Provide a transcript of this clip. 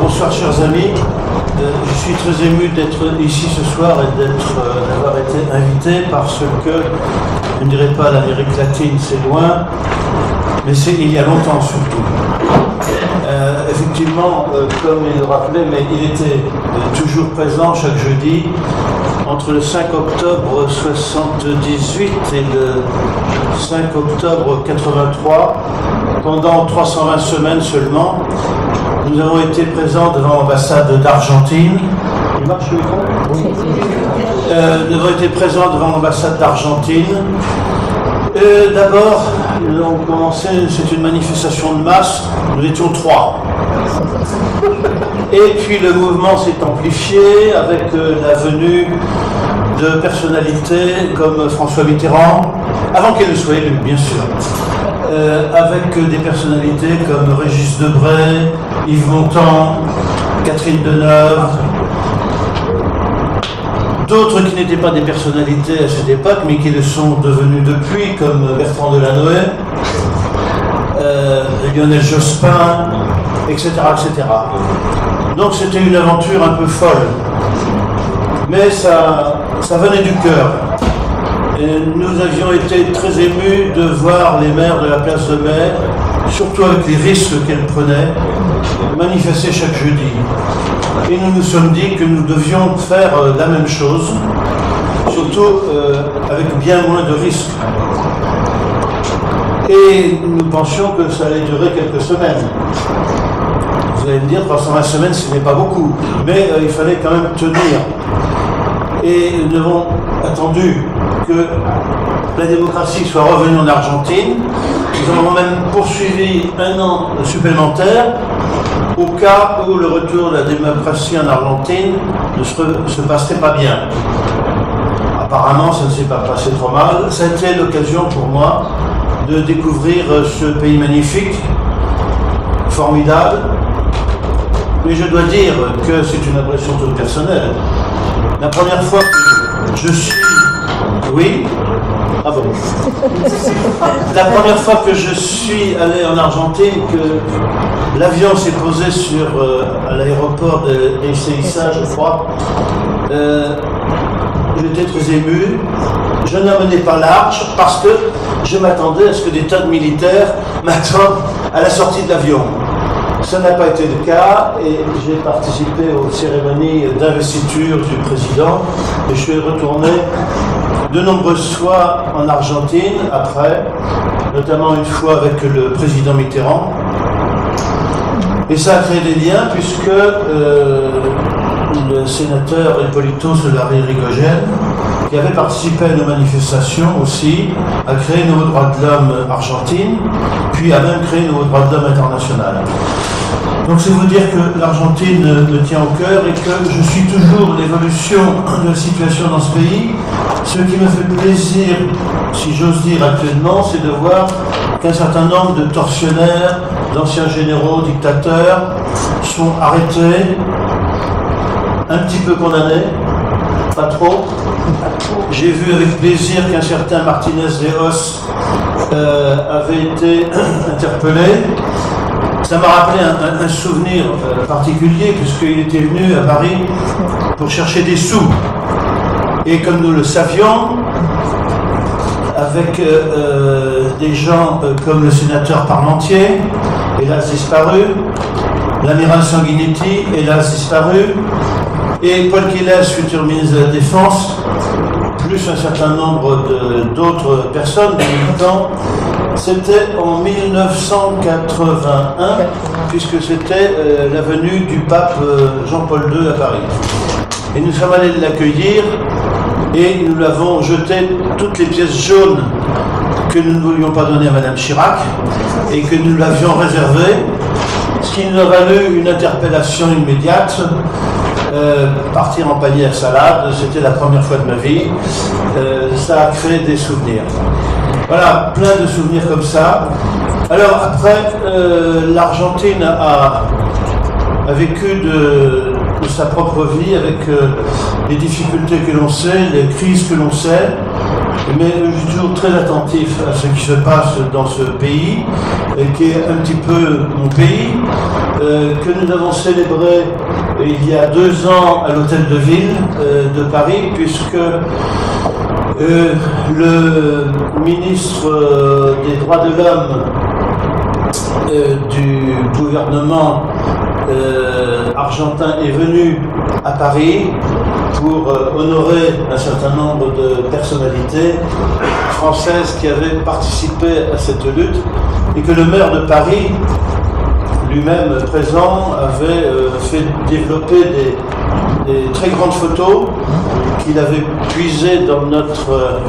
Bonsoir chers amis, je suis très ému d'être ici ce soir et d'avoir été invité parce que, je ne dirais pas l'Amérique latine c'est loin, mais c'est il y a longtemps surtout. Effectivement, comme il le rappelait, mais il était toujours présent chaque jeudi entre le 5 octobre 78 et le 5 octobre 83, pendant 320 semaines seulement. Nous avons été présents devant l'ambassade d'Argentine. Il marche le micro ? Nous avons été présents devant l'ambassade d'Argentine. D'abord, nous avons commencé, c'est une manifestation de masse, nous étions 3. Et puis le mouvement s'est amplifié avec la venue de personnalités comme François Mitterrand, avant qu'elle ne soit élue, bien sûr. Avec des personnalités comme Régis Debray, Yves Montand, Catherine Deneuve, d'autres qui n'étaient pas des personnalités à cette époque, mais qui le sont devenus depuis, comme Bertrand Delanoë, Lionel Jospin, etc., etc. Donc c'était une aventure un peu folle, mais ça venait du cœur. Et nous avions été très émus de voir les maires de la place de Mai, surtout avec les risques qu'elles prenaient, manifester chaque jeudi. Et nous nous sommes dit que nous devions faire la même chose, surtout avec bien moins de risques. Et nous pensions que ça allait durer quelques semaines. Vous allez me dire, 320 semaines, ce n'est pas beaucoup, mais il fallait quand même tenir. Et nous avons attendu que la démocratie soit revenue en Argentine. Nous avons même poursuivi un an supplémentaire au cas où le retour de la démocratie en Argentine ne se passerait pas bien. Apparemment, ça ne s'est pas passé trop mal. Ça a été l'occasion pour moi de découvrir ce pays magnifique, formidable. Mais je dois dire que c'est une impression toute personnelle. La première fois que je suis... Oui ? Ah bon. La première fois que je suis allé en Argentine, que l'avion s'est posé à l'aéroport de Ezeiza, je crois, j'étais très ému. Je n'amenais pas large parce que je m'attendais à ce que des tas de militaires m'attendent à la sortie de l'avion. Ça n'a pas été le cas et j'ai participé aux cérémonies d'investiture du président et je suis retourné de nombreuses fois en Argentine après, notamment une fois avec le président Mitterrand. Et ça a créé des liens puisque le sénateur Hipólito Solari Rigogén, qui avait participé à nos manifestations aussi, a créé Nouveau Droit de l'Homme Argentine, puis a même créé Nouveau Droit de l'Homme International. Donc c'est vous dire que l'Argentine me tient au cœur et que je suis toujours l'évolution de la situation dans ce pays. Ce qui me fait plaisir, si j'ose dire actuellement, c'est de voir qu'un certain nombre de tortionnaires, d'anciens généraux, dictateurs, sont arrêtés, un petit peu condamnés, pas trop. J'ai vu avec plaisir qu'un certain Martínez de Hoz avait été interpellé. Ça m'a rappelé un souvenir particulier puisqu'il était venu à Paris pour chercher des sous. Et comme nous le savions, avec des gens comme le sénateur Parmentier, hélas disparu, l'amiral Sanguinetti, hélas disparu, et Paul Quilles, futur ministre de la Défense, plus un certain nombre d'autres personnes, des militants. C'était en 1981, puisque c'était la venue du pape Jean-Paul II à Paris. Et nous sommes allés l'accueillir et nous l'avons jeté toutes les pièces jaunes que nous ne voulions pas donner à Madame Chirac et que nous l'avions réservées, ce qui nous a valu une interpellation immédiate. Partir en panier à salade, c'était la première fois de ma vie, ça a créé des souvenirs. Voilà, plein de souvenirs comme ça. Alors après, l'Argentine a vécu de sa propre vie avec les difficultés que l'on sait, les crises que l'on sait. mais je suis toujours très attentif à ce qui se passe dans ce pays, et qui est un petit peu mon pays, que nous avons célébré il y a 2 ans à l'Hôtel de Ville de Paris, puisque le ministre des Droits de l'Homme du gouvernement argentin est venu à Paris pour honorer un certain nombre de personnalités françaises qui avaient participé à cette lutte, et que le maire de Paris, lui-même présent, avait fait développer des très grandes photos qu'il avait puisées dans notre